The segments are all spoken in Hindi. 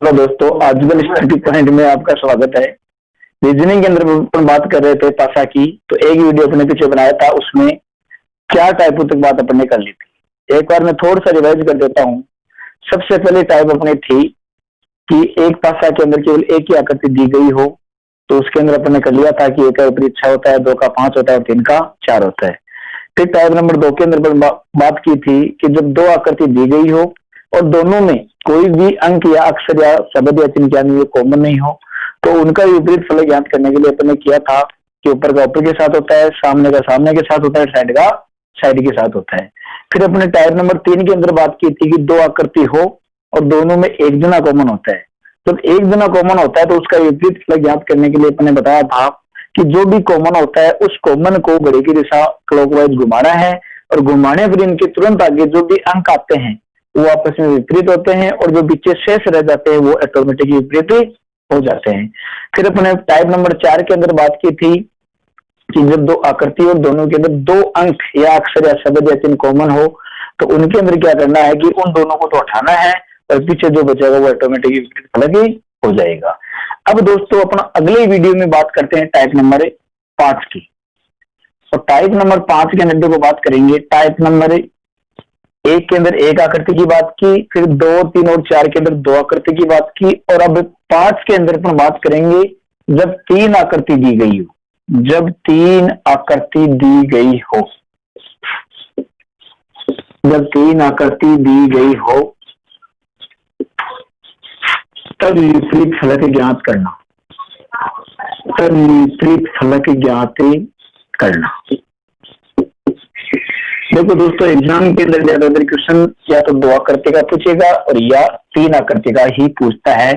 हेलो दोस्तों, आजकल स्टडी पॉइंट में आपका स्वागत है। रीजनिंग के अंदर अपन बात कर रहे थे पासा की, तो एक वीडियो अपने पीछे बनाया था, उसमें क्या टाइपों तक बात अपने कर ली थी। एक बार मैं थोड़ा सा रिवाइज कर देता हूँ। सबसे पहले टाइप अपनी थी कि एक पासा के अंदर केवल एक ही आकृति दी गई हो, तो उसके अंदर अपने कर लिया था कि एक का विपरीत 6 होता है, 2 का 5 होता है और 3 का 4 होता है। फिर टाइप नंबर 2 के अंदर बात की थी कि जब दो आकृति दी गई हो और दोनों में कोई भी अंक या अक्षर या शब्द या चिन्ह क्या नहीं कॉमन नहीं हो, तो उनका विपरीत फलक ज्ञात करने के लिए अपने किया था कि ऊपर का ऊपर के साथ होता है, सामने का सामने के साथ होता है, साइड का साइड के साथ होता है। फिर अपने टाइप नंबर 3 के अंदर बात की थी कि दो आकृति हो और दोनों में एक जना कॉमन होता है। जब एक जना कॉमन होता है तो उसका विपरीत फलक ज्ञात करने के लिए अपने बताया था कि जो भी कॉमन होता है उस कॉमन को घड़ी की दिशा क्लॉकवाइज घुमाना है, और घुमाने पर इनके तुरंत आगे जो भी अंक आते हैं वो आपस में विपरीत होते हैं, और जो पीछे शेष रह जाते हैं वो ऑटोमेटिक विपरीत हो जाते हैं। फिर अपने टाइप नंबर 4 के अंदर बात की थी कि जब दो आकृति और दोनों के अंदर दो अंक या अक्षर या शब्द या चिन्ह कॉमन हो, तो उनके अंदर क्या करना है कि उन दोनों को तो हटाना है और पीछे जो बचेगा वो ऑटोमेटिक विपरीत फलक ही हो जाएगा। अब दोस्तों अपना अगले वीडियो में बात करते हैं टाइप नंबर 5 की। और टाइप नंबर 5 के अंदर को बात करेंगे। टाइप नंबर 1 के अंदर एक आकृति की बात की, फिर 2, 3 और 4 के अंदर दो आकृति की बात की, और अब 5 के अंदर अपन बात करेंगे जब 3 आकृति दी गई हो। जब 3 आकृति दी गई हो, जब 3 आकृति दी गई हो तब विपरीत फलक ज्ञात करना, तब विपरीत फलक ज्ञात करना। देखो दोस्तों, एग्जाम के अंदर ज्यादातर क्वेश्चन या तो दो आकृति का पूछेगा और या 3 आकृति का ही पूछता है।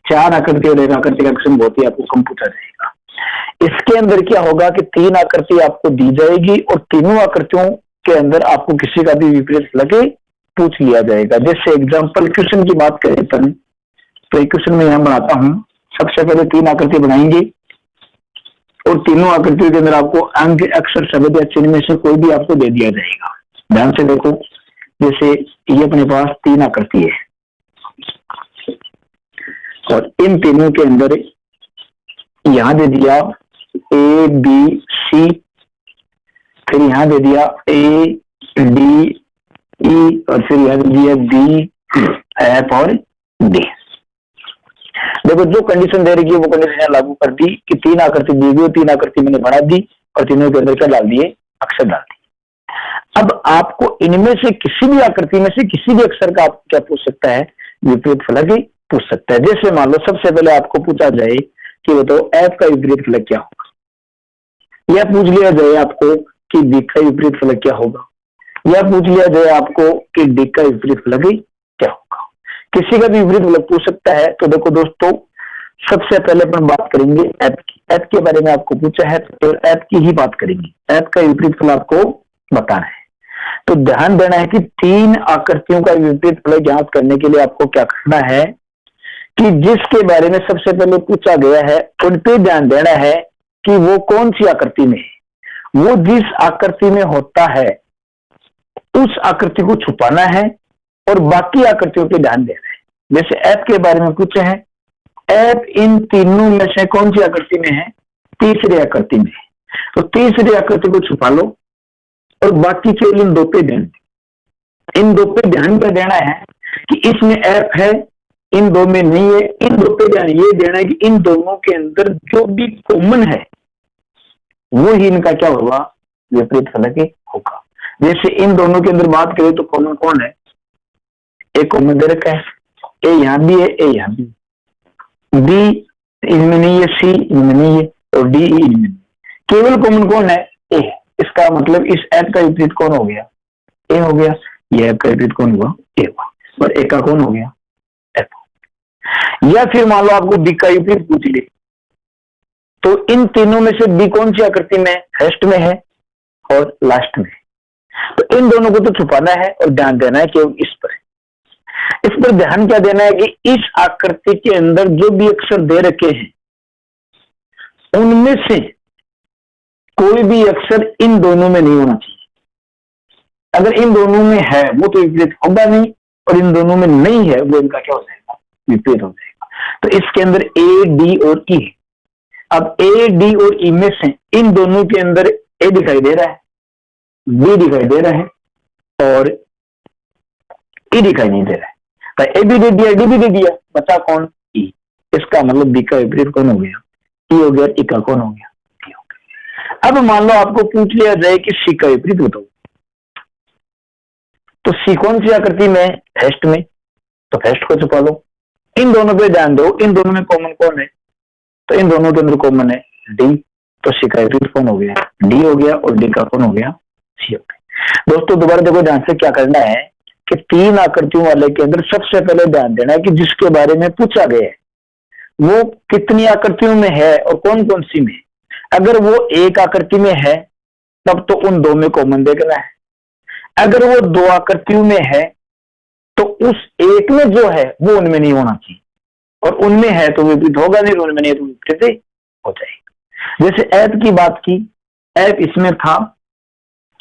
4 आकृति और 1 आकृति का क्वेश्चन बहुत ही आपको कम पूछा जाएगा। इसके अंदर क्या होगा कि 3 आकृति आपको दी जाएगी और तीनों आकृतियों के अंदर आपको किसी का भी विपरीत फलक पूछ लिया जाएगा। जैसे एग्जाम्पल क्वेश्चन की बात करें अपन, तो एक क्वेश्चन में यहां बनाता हूं। सबसे पहले 3 आकृति बनाएंगे और तीनों आकृतियों के अंदर आपको अंक, अक्षर, शब्द या चिन्ह में से कोई भी आपको दे दिया जाएगा। ध्यान से देखो, जैसे ये अपने पास 3 आकृति है और इन तीनों के अंदर यहां दे दिया ए बी सी, फिर यहां दे दिया ए डी ई, और फिर यहां दे दिया बी एफ और डी। देखो, जो कंडीशन दे रही है वो कंडीशन लागू कर दी कि 3 आकृति दी गई, 3 आकृति मैंने बना दी और तीनों के अंदर क्या डाल दिए, अक्षर डाल दिए। अब आपको इनमें से किसी भी आकृति में से किसी भी अक्षर का आप क्या पूछ सकता है, विपरीत फलक ही पूछ सकता है। जैसे मान लो सबसे पहले आपको पूछा जाए कि बताओ एफ का विपरीत फलक क्या होगा, या पूछ लिया जाए आपको कि बी का विपरीत फलक क्या होगा, या पूछ लिया जाए आपको कि डी का विपरीत फलक ही क्या होगा। किसी का भी विपरीत फलक पूछ सकता है। तो देखो दोस्तों, सबसे पहले अपन बात करेंगे एफ की। एफ के बारे में आपको पूछा है तो एफ की ही बात करेंगे। एफ का विपरीत फलक आपको बताना है। तो ध्यान देना है कि 3 आकृतियों का विपरीत फलक ज्ञात करने के लिए आपको क्या करना है कि जिसके बारे में सबसे पहले पूछा गया है उन पे ध्यान देना है कि वो कौन सी आकृति में है। वो जिस आकृति में होता है उस आकृति को छुपाना है और बाकी आकृतियों पे ध्यान देना है। जैसे एफ के बारे में पूछे हैं, एफ इन तीनों में से कौन सी आकृति में है, तीसरी आकृति में है। तो तीसरी आकृति को छुपा लो और बाकी केवल इन दो पे ध्यान, इन दो पे ध्यान क्या देना है कि इसमें एफ है, इन दो में नहीं है। इन दो पे ध्यान ये देना है कि इन दोनों के अंदर जो भी कॉमन है वो ही इनका क्या होगा, विपरीत फलक होगा। जैसे इन दोनों के अंदर बात करें तो कॉमन कौन है, एक कॉमन दे रखा है, ए यहां भी है, ए यहां भी, बी इनमें नहीं है, सी इनमें नहीं है और डी इनमें नहीं। केवल कॉमन कौन है, ए। इसका मतलब इस एफ का विपरीत कौन हो गया, ए हो गया। यह एफ का विपरीत कौन हुआ, ए हुआ। और ए का कौन हो गया, एफ। या फिर मान लो आपको बी का विपरीत पूछ ले, तो इन तीनों में से बी कौन सी आकृति में, फर्स्ट में है और लास्ट में। तो इन दोनों को तो छुपाना है और ध्यान देना है केवल इस पर। इस पर ध्यान क्या देना है कि इस आकृति के अंदर जो भी अक्षर दे रखे हैं उनमें से कोई भी अक्षर इन दोनों में नहीं होना चाहिए। अगर इन दोनों में है वो तो विपरीत होगा नहीं, और इन दोनों में नहीं है वो इनका क्या हो जाएगा, विपरीत हो जाएगा। तो इसके अंदर ए, डी और ई। अब ए, डी और ई में से इन दोनों के अंदर ए दिखाई दे रहा है, बी दिखाई दे रहा है और ई दिखाई नहीं दे रहा है। तो ए भी दे दिया, डी भी दे दिया, बचा कौन? ई। इसका मतलब बी का विपरीत कौन हो गया? ई हो गया। ई का कौन हो गया? ई हो गया। अब मान लो आपको पूछ लिया जाए कि सी का विपरीत बताओ, तो सी कौन सी आकृति में? फर्स्ट में। तो फर्स्ट को छुपा लो। इन दोनों पे ध्यान दो, इन दोनों में कॉमन कौन है? तो इन दोनों के अंदर कॉमन है डी। तो सी का विपरीत कौन हो गया? डी हो गया। और डी का कौन हो गया? सी हो गया। दोस्तों दोबारा देखो ध्यान से, क्या करना है कि तीन आकृतियों वाले के अंदर सबसे पहले ध्यान देना है कि जिसके बारे में पूछा गया है वो कितनी आकृतियों में है और कौन कौन सी में। अगर वो एक आकृति में है तब तो उन दो में कॉमन देखना है। अगर वो दो आकृतियों में है तो उस एक में जो है वो उनमें नहीं होना चाहिए, और उनमें है तो विपरीत होगा नहीं, उनमें नहीं तो विपरीत हो जाएगा। जैसे ऐप की बात की, ऐप इसमें था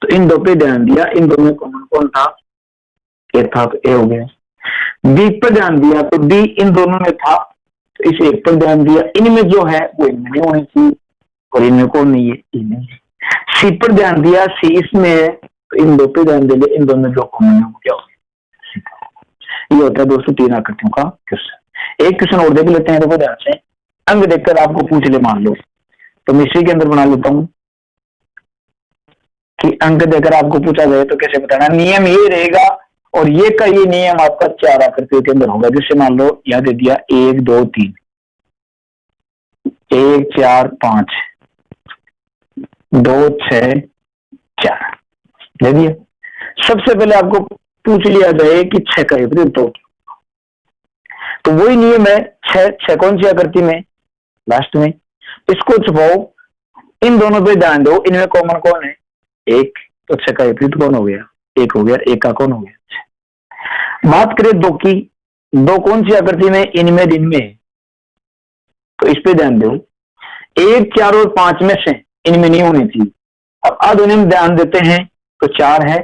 तो इन दो पे ध्यान दिया, इन दो में कॉमन कौन था? ए था, तो ए हो गया। बी पर ध्यान दिया तो डी इन दोनों में था, तो इस एक पर ध्यान दिया, इनमें जो है वो इनमें नहीं होनी चाहिए, और इनमें कौन नहीं है? इनमें। सी पर ध्यान दिया, सी इसमें है, तो इन दो पे ध्यान दे लिया, इन दोनों में जो कॉमन है वो क्या हो गया? ये होता है दोस्तों तीन आकृतियों का क्वेश्चन। एक क्वेश्चन और देख लेते हैं, देखो ध्यान से। अंग देखकर आपको पूछ ले, मान लो, तो मैं इसी के अंदर बना लेता हूं कि अंक देकर आपको पूछा जाए तो कैसे बताना। नियम ये रहेगा, और ये का ये नियम आपका चार आकृतियों के अंदर होगा। जैसे मान लो यहां दे दिया 1 2 3, 1 4 5, 2 6 4 दे दिया। सबसे पहले आपको पूछ लिया जाए कि 6 का विपरीत तो वही नियम है, 6 कौन सी आकृति में? लास्ट में। इसको छुपाओ, इन दोनों पे ध्यान दो, इनमें कॉमन कौन है? 1। तो 6 का विपरीत कौन हो गया? 1 हो गया। 1 का कौन हो गया? बात करें 2 की, 2 कौन सी आकृति में? इनमें, दिन में। तो इस पे ध्यान दो, 1 4 और 5 में से इनमें नहीं होनी चाहिए। अब आधुनिक में ध्यान देते हैं तो 4 है,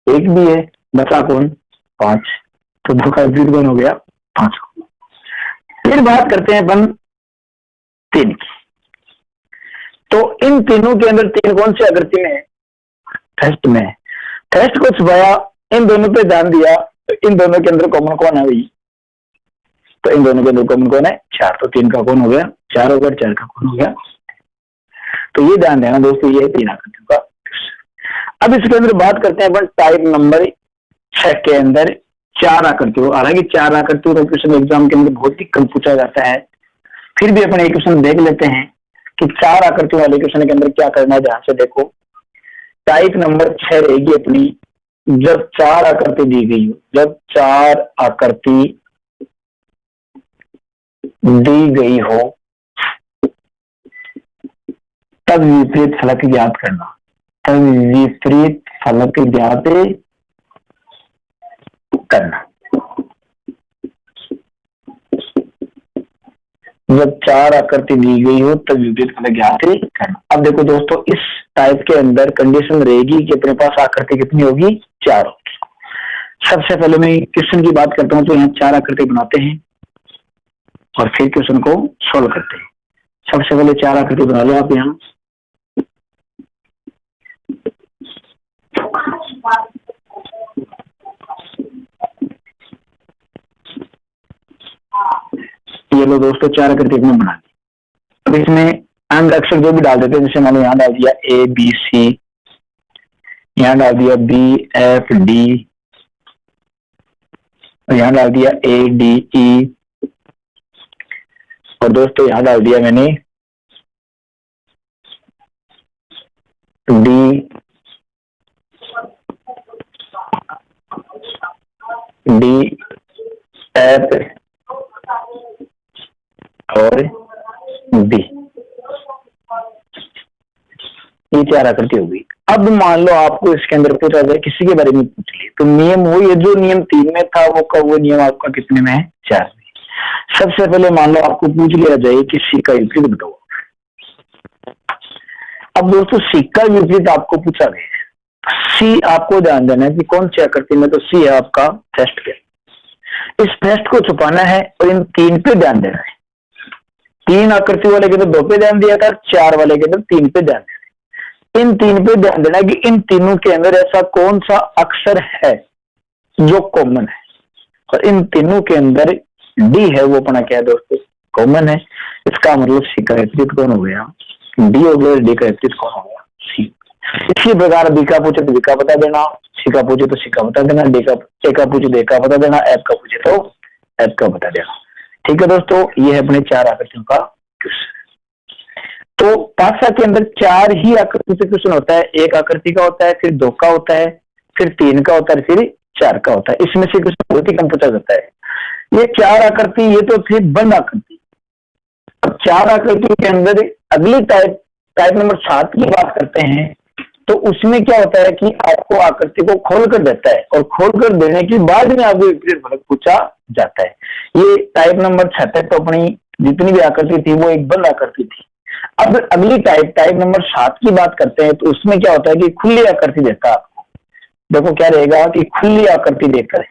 1 भी है, बचा कौन? 5। तो 2 का विपरीत कौन हो गया? 5। फिर बात करते हैं अपन 3 की। तो इन तीनों के अंदर 3 कौन सी आकृति में है? फर्स्ट में। फर्स्ट को छुपाया, इन दोनों पे ध्यान दिया, तो इन दोनों के अंदर कॉमन कौन है भाई? तो इन दोनों के अंदर कॉमन कौन है? 4। तो 3 का कौन हो गया? 4 हो गया। 4 का कौन हो गया? तो ये ध्यान देना दोस्तों, ये 3 आकृतियों का। अब इसके अंदर बात करते हैं अपन टाइप नंबर 6 के अंदर 4 आकृतियों। हालांकि 4 आकृतियों का क्वेश्चन एग्जाम के अंदर बहुत ही कम पूछा जाता है, फिर भी अपन एक क्वेश्चन देख लेते हैं कि 4 आकृतियों वाले क्वेश्चन के अंदर क्या करना है। ध्यान से देखो, टाइप नंबर 6 रहेगी अपनी, जब 4 आकृति दी गई हो, जब 4 आकृति दी गई हो तब विपरीत फलक ज्ञात करना। तब विपरीत फलक ज्ञात करना। जब 4 आकृति दी गई हो तब विपरीत फलक ज्ञात करना। अब देखो दोस्तों, इस टाइप के अंदर कंडीशन रहेगी कि अपने पास आकृति कितनी होगी? 4 होगी। सबसे पहले मैं क्वेश्चन की बात करता हूं, तो यहाँ 4 आकृति बनाते हैं और फिर क्वेश्चन को सोल्व करते हैं। सबसे पहले 4 आकृति बना लो आप यहाँ। ये लो दोस्तों, 4 आकृति में बना दी। अब इसमें अंक अक्षर जो भी डाल देते हैं, जैसे मान लो यहाँ डाल दिया A B C, यहाँ डाल दिया B F D, और यहाँ डाल दिया A D E, और दोस्तों यहाँ डाल दिया मैंने D F और B। ये 4 आकृति होगी। अब मान लो आपको इसके अंदर पूछा जाए किसी के बारे में पूछ लिए, तो नियम वो, ये जो नियम 3 में था वो नियम आपका कितने में है? 4 में। सबसे पहले मान लो आपको पूछ लिया जाए कि सी का विपरीत बताओ। अब दोस्तों सी का विपरीत आपको पूछा गया है, सी आपको ध्यान देना है कि कौन सी आकृति में, तो सी है आपका फर्स्ट के। इस फर्स्ट को छुपाना है और इन 3 पे ध्यान देना है। 3 आकृति वाले के तो 2 पे ध्यान दिया था, 4 वाले के तो 3 पे ध्यान देना है। इन 3 पे ध्यान देना कि इन तीनों के अंदर ऐसा कौन सा अक्षर है जो कॉमन है, और इन तीनों के अंदर डी है वो अपना क्या है दोस्तों, कॉमन है। इसका मतलब सी का विपरीत कौन हो गया, डी हो गया, डी का विपरीत कौन हो गया, सी। इसी प्रकार बी का पूछे तो बी का बता देना, सी का पूछे तो सी का बता देना, डी का ए का पूछे तो ए का बता देना, एफ का पूछे तो एफ का बता देना। ठीक है दोस्तों, ये है अपने 4 आकृतियों का क्वेश्चन। तो पासा के अंदर 4 ही आकृति से क्वेश्चन होता है, 1 आकृति का होता है, फिर 2 का होता है, फिर 3 का होता है, फिर 4 का होता है। इसमें से क्वेश्चन बहुत ही कम पूछा जाता है। ये 4 आकृति ये तो थी बंद आकृति। अब 4 आकृति के अंदर अगली टाइप नंबर 7 की बात करते हैं, तो उसमें क्या होता है कि आपको आकृति को खोल कर देता है, और खोल कर देने के बाद में आपको विपरीत फलक पूछा जाता है। ये टाइप नंबर 6 तक तो अपनी जितनी भी आकृति थी वो एक बंद आकृति थी। अब अगली टाइप नंबर 7 की बात करते हैं, तो उसमें क्या होता है कि खुली आकृति देता है आपको। देखो क्या रहेगा कि खुली आकृति देकर,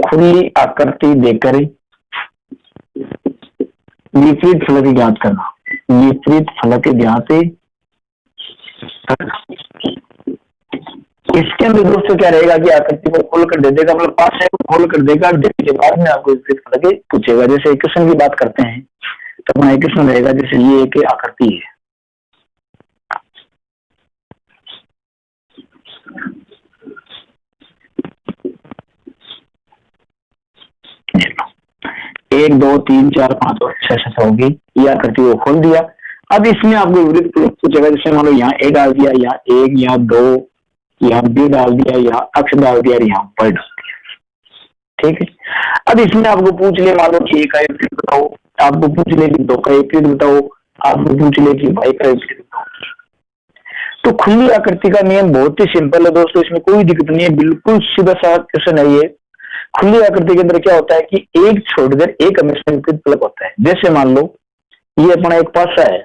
खुली आकृति देकर विपरीत फलक ज्ञात करना, विपरीत फलक ज्ञात। इसके अंदर दोस्तों क्या रहेगा कि आकृति को खोल कर दे देगा, मतलब पास है को खोल कर देगा, देने के बाद में आपको विपरीत फलक पूछेगा। जैसे क्वेश्चन की बात करते हैं तो अपना क्वेश्चन रहेगा, जैसे ये एक आकृति है, एक 2 3 4 5 और 6 होगी, ये आकृति को खोल दिया। अब इसमें आपको विपरीत फलक पूछेगा। जैसे मान लो यहाँ ए डाल दिया, यहाँ 1, यहाँ 2, यहाँ बी डाल दिया, यहाँ अक्ष डाल दिया, यहाँ पर डाल दिया। ठीक है, अब इसमें आपको पूछ ले, मान लो कि ए का विपरीत बताओ, आपको पूछ ले कि 2 का विपरीत बताओ, आपको पूछ ले कि वाई का विपरीत बताओ। तो खुली आकृति का नियम बहुत ही सिंपल है दोस्तों, इसमें कोई दिक्कत नहीं है, बिल्कुल सीधा सा क्वेश्चन है ये। खुली आकृति के अंदर क्या होता है कि एक छोड़कर एक हमेशा विपरीत फलक होता है। जैसे मान लो ये अपना एक पासा है,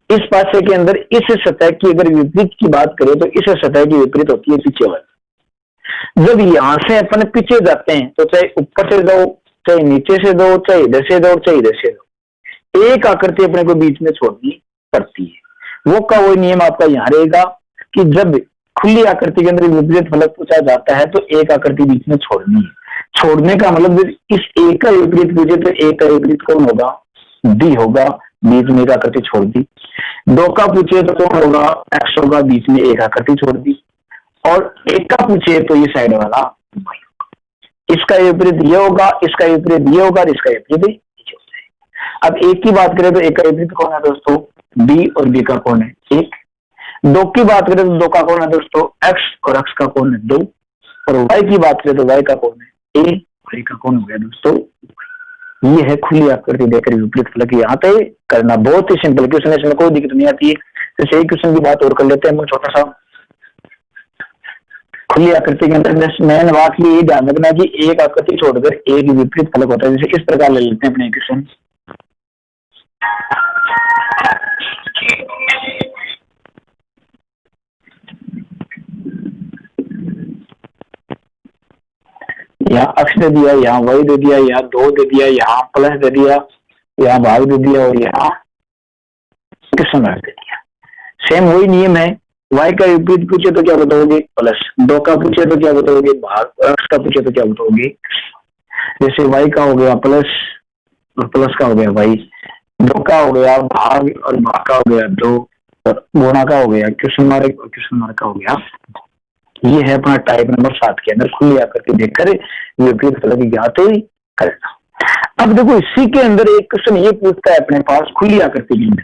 इस पासे के अंदर इस सतह की अगर विपरीत की बात करें तो इस सतह की विपरीत होती है पीछे वाली। जब यहां से अपन पीछे जाते हैं तो चाहे ऊपर से दो, चाहे नीचे से दो, चाहे इधर से दो, चाहे इधर से दो, एक आकृति अपने को बीच में छोड़नी पड़ती है। वो का वो नियम आपका यहाँ रहेगा कि जब खुली आकृति के अंदर विपरीत फलक पूछा जाता है तो एक आकृति बीच में छोड़नी है। छोड़ने का मतलब इस एक का विपरीत पूछे तो एक का विपरीत कौन होगा, डी होगा, बीच में एक आकृति छोड़ दी। 2 का पूछे तो कौन होगा, एक्स होगा, बीच में एक आकृति छोड़ दी। और 1 का पूछे तो ये साइड वाला वाई होगा। इसका विपरीत ये होगा, इसका विपरीत ये होगा, इसका विपरीत ये होगा। अब 1 की बात करें तो 1 का विपरीत कौन है दोस्तों, बी, और बी का कौन है 1। 2 की बात करें तो 2 का कौन है दोस्तों, एक्स, और एक्स का कौन है 2। और वाई की बात करें तो वाई का कौन है ए, वाई का कौन हो गया दोस्तों। ये है खुली आकृति देकर विपरीत फलक यहाँ पे करना। बहुत ही सिंपल क्वेश्चन है, इसमें कोई दिक्कत नहीं आती है। जैसे एक क्वेश्चन की बात और कर लेते हैं हम छोटा सा। खुली आकृति के अंदर मेन बात ये ध्यान रखना कि एक आकृति छोड़कर एक विपरीत फलक होता है। जैसे इस प्रकार ले लेते हैं अपने क्वेश्चन, यहाँ अक्ष दे दिया, यहाँ वाई दे दिया, यहाँ 2 दे दिया, यहाँ प्लस दे दिया, यहाँ भाग दे दिया, और यहाँ क्वेश्चन मार्क दे दिया। सेम वही नियम है। वाई का विपरीत पूछे तो क्या बताओगे, प्लस। 2 का पूछे तो क्या बताओगे, भाग। अक्ष का पूछे तो क्या बताओगे। जैसे वाई का हो गया प्लस, और प्लस का हो गया वाई। 2 का हो गया भाग, और भाग का हो गया 2, और गुणा का हो गया क्वेश्चन मार्क, और क्वेश्चन मार्क का हो गया। ये है अपना टाइप नंबर 7 के अंदर खुली आकृति देखकर विपरीत फलक ज्ञात करना। अब देखो इसी के अंदर एक क्वेश्चन ये पूछता है अपने पास खुली आकृति के अंदर।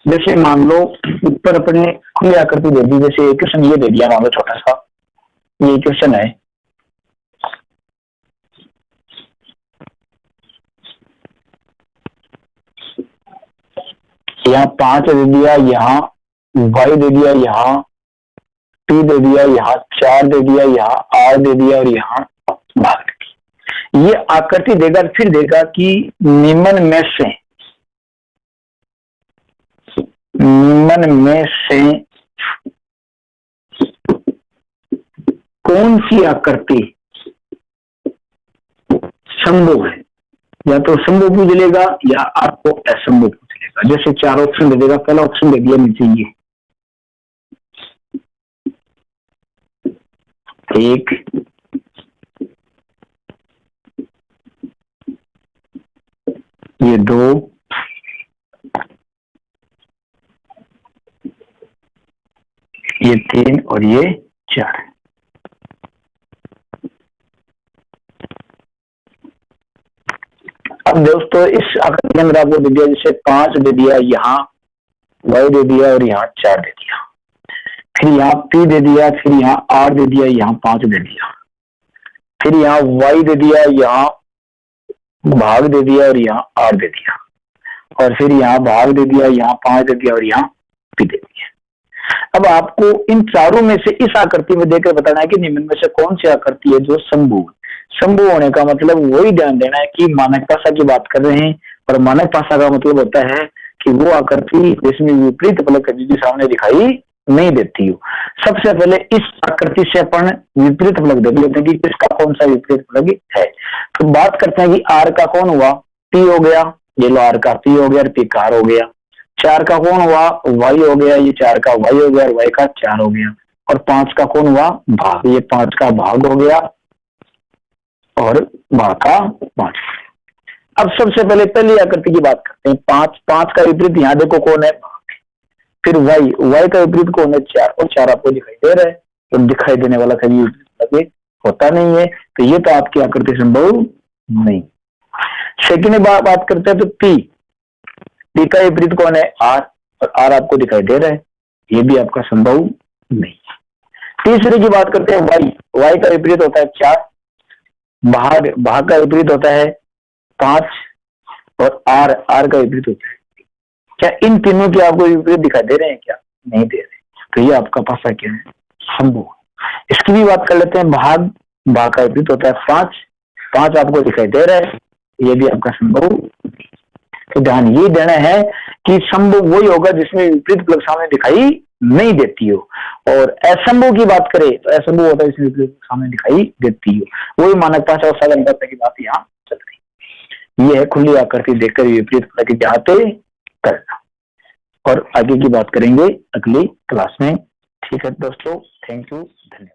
जैसे मान लो ऊपर अपने खुली आकृति दे दी, जैसे एक क्वेश्चन ये दे दिया, मान लो छोटा सा ये क्वेश्चन है, यहाँ 5 दे दिया, यहाँ y दे दिया, यहाँ P दे दिया, यहाँ 4 दे दिया, यहाँ R दे दिया, और यहाँ भाग दे दिया। ये आकृति देगा, फिर देगा कि निम्न में से कौन सी आकृति संभव है, या तो संभव पूछ लेगा या आपको असंभव पूछ लेगा। जैसे 4 ऑप्शन दे देगा, पहला ऑप्शन दे दिया नीचे ये 1, ये 2, ये 3 और ये 4। अब दोस्तों इस आकृति के अंदर आपको दे दिया, जैसे 5 दे दिया, यहाँ y दे दिया और यहाँ 4 दे दिया, फिर यहाँ p दे दिया, फिर यहाँ r दे दिया, यहाँ 5 दे दिया, फिर यहाँ y दे दिया, यहाँ भाग दे दिया और यहाँ r दे दिया, और फिर यहाँ भाग दे दिया, यहाँ 5 दे दिया और यहाँ p दे दिया। अब आपको इन चारों में से इस आकृति में देखकर बताना है कि निम्न में से कौन सी आकृति है जो संभव है। संभव होने का मतलब वही ध्यान देना है कि मानक भाषा की बात कर रहे हैं, और मानक भाषा का मतलब होता है कि वो आकृति जिसमें विपरीत फलक कभी सामने दिखाई नहीं देती हो। सबसे पहले इस आकृति से अपन विपरीत फलक देख लेते हैं कि किसका कौन सा विपरीत फलक है। तो बात करते हैं कि आर का कौन हुआ, पी हो गया, ये लो आर का पी हो गया और पी का आर हो गया। 4 का कौन हुआ, वाई हो गया, ये 4 का वाई हो गया और वाई का 4 हो गया। और 5 का कौन हुआ, भाग, ये 5 का भाग हो गया और भाग का 5। अब सबसे पहले पहली आकृति की बात करते हैं। 5 का विपरीत यहाँ देखो कौन है, फिर वाई का विपरीत कौन है, 4, और 4 आपको दिखाई दे रहा है, तो दिखाई देने वाला कभी विपरीत होता नहीं है, तो ये तो आपकी आकृति संभव नहीं। सेकंड बात करते हैं तो पी का विपरीत कौन है, आर, और आर आपको दिखाई दे रहा है, ये भी आपका संभव नहीं। तीसरे की बात करते हैं वाई का विपरीत होता है 4, भाग का विपरीत होता है 5, और आर का विपरीत होता है। क्या इन तीनों के आपको विपरीत दिखाई दे रहे हैं, क्या नहीं दे रहे, तो ये आपका भाषा क्या है, संभव। इसकी भी बात कर लेते हैं। भाग का विपरीत होता है 5 आपको दिखाई दे रहा है, ये भी आपका संभव। तो ध्यान ये देना है कि संभव वही होगा जिसमें विपरीत फलक सामने दिखाई नहीं देती हो, और असंभव की बात करें तो असंभव होता है जिसमें विपरीत फलक सामने दिखाई देती हो। वही मानक भाषा और साधारण भाषा की बात यहाँ चल रही। ये है खुली आकृति देखकर विपरीत फलक की जाते करना, और आगे की बात करेंगे अगली क्लास में। ठीक है दोस्तों, थैंक यू, धन्यवाद।